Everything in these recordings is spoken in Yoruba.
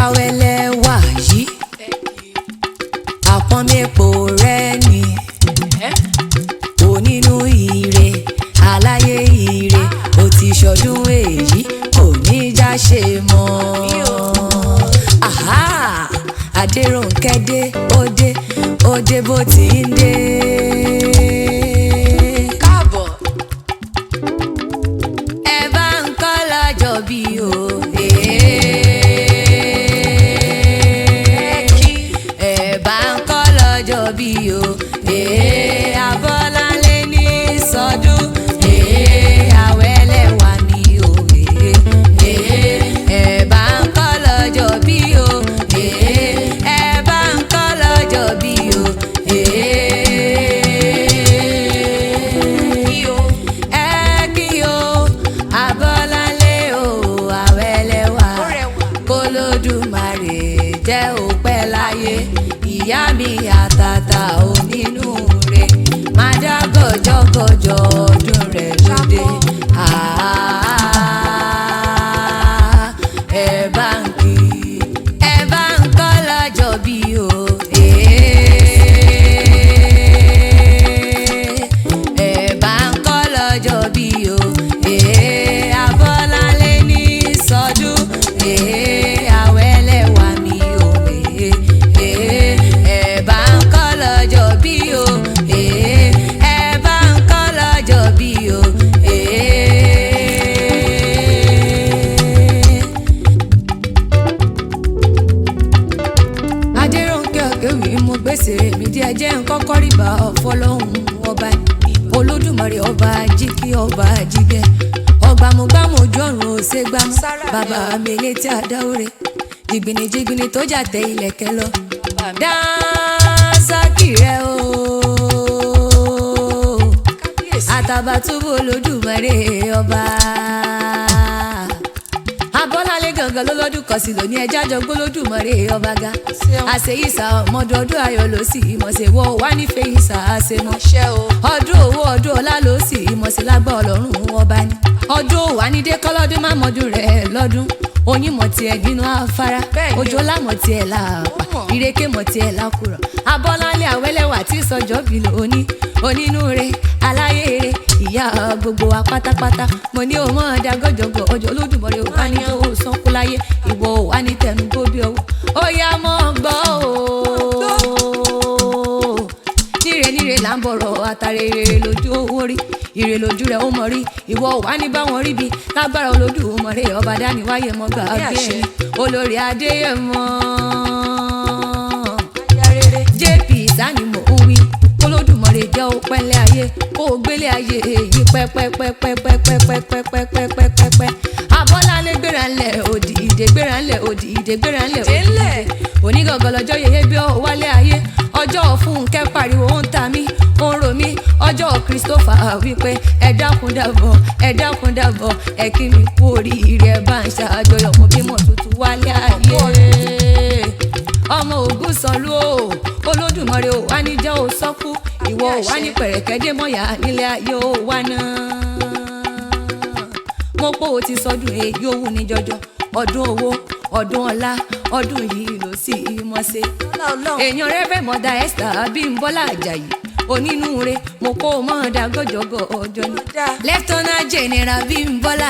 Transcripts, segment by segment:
awẹ́lẹ́ wà yìí àpọ́nmẹ́pọ̀ rẹ̀ ni onínú ire aláyé ire ó ti ṣọdún èyí kò ní já ṣe mọ́. Adérónkẹ́ dé ó dé bó ti ń dé. Káàbọ̀. Ẹ bá ń kọ́ lọ́jọ́ bí o. Ẹ bá ń kọ́ lọ́jọ́ bí o. Abọ́láńlé ní sọdún. Awẹ́lẹ́ wà ní o. Ẹ bá ń kọ́ lọ́jọ́ bí o. Ẹ bá ń kọ́ lọ́jọ́ bí o. Kí o Abọ́láńlé o Awẹ́lẹ́ wà k'Olódùmarè jẹ́ ó pẹ́ láyé ìyá mi àtàtà onínúure má dá gọ̀jọ̀gọ̀jọ̀ ọdún rẹ̀ lóde. Ẹ bá ń kí ẹ bá ń kọ́ lọ́jọ́ bí o. Ẹ bá ń kọ́ lọ́jọ́ bí o. Abọ́láńlé ní sọdún. Awẹ́lẹ́ wà mí o. Ẹ bá ń kọ́ lọ́jọ́ bí o. Ẹ bá ń kọ́ lọ́jọ́ bí o. Adérónkẹ́ Òkèwì mo gbèsè mi díẹ̀ jẹ́ nǹkan kọ́rìbà ọ̀fọ́lọ́hún ọba Olódùmarè ọba jíkí ọba jígẹ́ ọgbàmùgbàmù ojú ọ̀run òṣègbàmù bàbá mi létí àdáwòrè jìgbìnìjìgbìnì tó jà tẹ ilẹ̀kẹ̀ lọ dáńsákì rẹ o Àtàbàtúbú Olódùmarè ọba. Abọ́láńlé gangan lọ́lọ́dún kan sí lóní ẹja jọ gbólódùmarè ọba ga àṣeyísà ọmọdọọdún ayọ̀ ló sì ìmọ̀ọ́sẹ̀ wọ wá nífẹ̀ẹ́ ìsà àṣemọ́ ọdún owó ọdún ọlá ló sì ìmọ̀ọ́sẹ̀ lágbà ọlọ́run ọba ni ọdún òwà ní dé kọ́lọ́dún má mọ́dún rẹ̀ lọ́dún oyin mọ̀ tiẹ̀ nínú afárá òjò lámọ̀ tiẹ̀ làpá ìrèké mọ̀ tiẹ̀ lákùrọ̀ Abọ́láńlé Awẹ́lẹ́ wà tí sọjọ́ bí lóní onínúure aláyére ìyá gbogbo wa pátápátá mo ní o mọ̀ ọ́dà gọ́jọ̀gọ̀ ọjọ́ Olódùmarè ò wá ní tó sọ́kú láyé ìwọ ò wá ní tẹnu gbóbi ọwọ́ ó yá mọ́ gbọ́ o. Níre là ń bọ̀rọ̀ àtàrẹ ire lójú owó rí ire lójú rẹ̀ ó mọ̀ rí ìwọ ò wá ní báwọn rí bí lágbára Olódùmarè ọba dání wáyé mọ́ gbà bẹ́ẹ̀ olórí Adéyẹmọ JP sani mo ń wí Olódùmarè jẹ́ ó pẹ́lẹ́ ayé kó o gbélé ayé èyí pẹ́pẹ́pẹ́pẹ́pẹ́pẹ́pẹ́pẹ́pẹ́ Abọ́láńlé gbéra ńlẹ̀ òdì ìdè gbéra ńlẹ̀ òdì ìdè gbéra ńlẹ̀ òdì ìdè onígangan lọ́jọ́ yẹyẹ bí ọ wálé ayé ọjọ́ Fúnkẹ́ pariwo ó ń ta mí ó ń rò mí ọjọ́ Christopher wípé ẹ dákun dábọ̀ ẹ kí mi kú oríire ẹ bá ń ṣàjọyọ̀ mo bímọ tuntun wálé ayé ọmọ Ògún Sanlú o Olódùmarè ò wá ní jẹ́ ò sọ́kú ìwọ ò wá ní pẹ̀rẹ̀kẹ́dé mọ́yà nílé ayé ò wá náà mo pò ó ti sọdún èyí òwú ní jọjọ ọdún owó ọdún ọlá ọdún yìí ló sì mọ́ ṣe èèyàn Reverend Mother Esther Abímbọ́lá Àjàyí onínúure mo kó o mọ́ ọ̀dà gọ́jọ́gọ́ ọjọ́ ni Lieutenant General Bímbọ́lá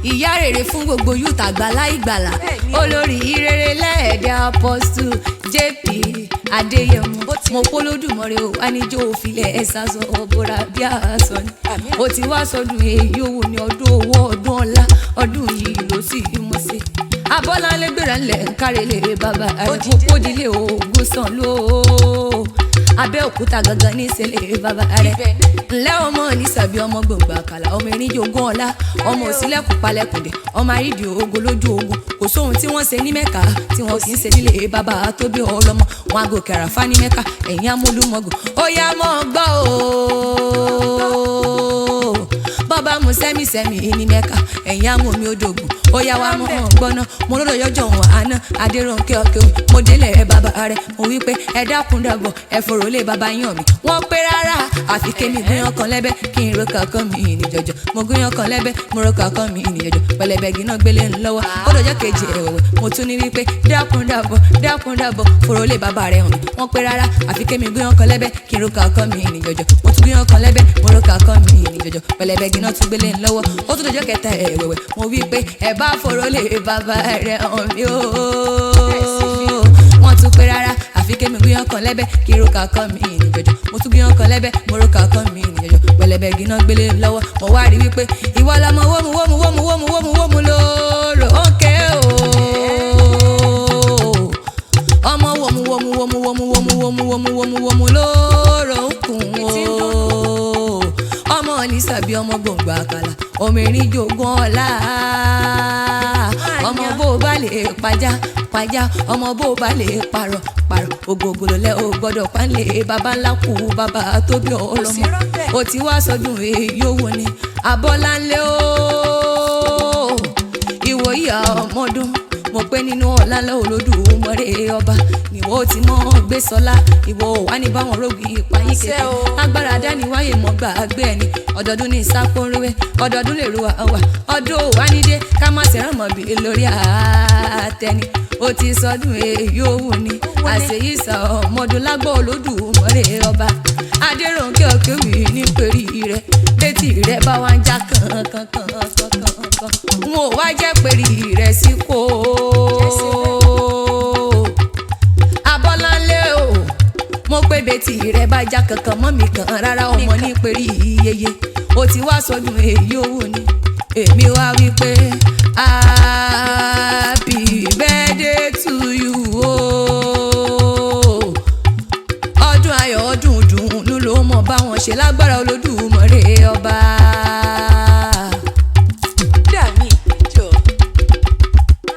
ìyá rere fún gbogbo youth àgbàlá ìgbàlà olórí ìrere lẹ́ẹ̀dẹ̀ Apostle JP Adéyẹmọ mo p'Olódùmarè ò wá níjó òfìlẹ̀ ẹ̀sà sọ ọ̀bọ̀ra bí àṣọ ni ó ti wá sọdún èyí òwò ní ọdún owó ọdún ọlá ọdún yìí ló sì mọ̀ sí. Abọ́láńlé gbéra ńlẹ̀ ń kárẹ̀lẹ̀ bàbá rẹ̀ kó dílé Ògún Sanlú Abẹ́òkúta gangan ní ìṣẹ̀lẹ̀ bàbá rẹ̀ ńlẹ́ ọmọ Lísàbí ọmọ gbòǹgbà àkàlà ọmọ eríjogún ọlá ọmọ òsínlẹ̀kùn palẹ̀kùndé ọmọ àrídìí ogun lójú ogun kò sóhun tí wọ́n ṣe ní Mẹ́kà tí wọ́n kì í ṣe nílé bàbá tó bí ọlọ́mọ wọn àgòkè àràfá ní Mẹ́kà ẹ̀yìn amúlùmọ́gùn ó yá mọ́ gbọ́ o. bá mu sẹ́mìsẹ́mì ní mẹ́ka ẹ̀yìn àwọn omi odògùn ó yá wa mọ́ gbọ́ná mo lọ́dọ̀ yọjọ́ wọn àná adéròǹkẹ́ ọ̀kẹ́ mo délẹ̀ bàbá rẹ̀ mo wí pé ẹ dákun dàbọ̀ ẹ fòrò lé bàbá yàn mi wọ́n pé rárá àfi kémi gúnyán kan lẹ́bẹ̀ kí n ro kankan mi ní jọjọ mo gúnyán kan lẹ́bẹ̀ mo ro kankan mi ní jọjọ pẹlẹbẹ gíná gbélé ńlọ́wọ́ ó dọjọ́ kejì ẹ̀wẹ̀wẹ̀ mo tún ní wípé dákun dàbọ̀ fòrò lé bàbá rẹ̀ hàn mi wọ́n pé rárá àfi kémi gúnyán kan lẹ́bẹ̀ kí n ro kankan mi ní jọjọ mo tún gúnyán kan lẹ́bẹ̀ mo ro kankan mi ní jọjọ pẹlẹbẹ gíná tún gbélé ńlọ́wọ́ ó tún dọjọ́ kẹta ẹ̀wẹ̀wẹ̀ mo wí pé ẹ bá fòrò lé bàbá rẹ̀ hàn mi ó wọ́n tún pé rárá àfi kémi gúnyán kan lẹ́bẹ̀ kí n ro kankan mi ní jọjọ mo tún gúnyán kan lẹ́bẹ̀ mo ro kankan mi ní jọjọ pẹlẹbẹ gíná gbélé ńlọ́wọ́ mo wá rí wípé ìwọ lọmọ wómù lóòrò òkè o ọmọ wómù lóòrò òkun o ọmọ Lísàbí ọmọ gbòǹgbò àkàlà omirin jogún ọlá ọmọ bó bá lè pajá ọmọ bó bá lè parọ́ ògògòlò lẹ ò gbọ́dọ̀ pánlé baba ńlá kú baba tó bí ọlọ́mọ ó ti wá sọdún èyí owó ni abọ́láńlé o ìwò ìyá ọmọdún mo pé nínú ọ̀la Olódùmarè ọba níwọ ti mọ gbé sọlá ìwọ wà ní báwọn rògbì ìpayín kékeré agbára dání wáyé mọ gbàgbé ẹni ọdọọdún ní sápónrúwé ọdọọdún lè ru àwà ọdún òwánidé ká má ṣe rán mọ bí lórí àtẹni ó ti sọdún èyí òwú ni àṣeyíṣà ọmọdún lágbó Olódùmarè ọba adéròǹkẹ́ ọ̀kẹ́wì ní pèrè rẹ létí rẹ bá wá ń já kankan n ò wá jẹ́ pèrè rẹ sí kó abọ́láńlé o mo pé betí rẹ bá já kankan mọ́ mi kan rárá ọmọ ní pèrè yeye ó ti wá sọdún èyí òwú ni èmi wá wí pé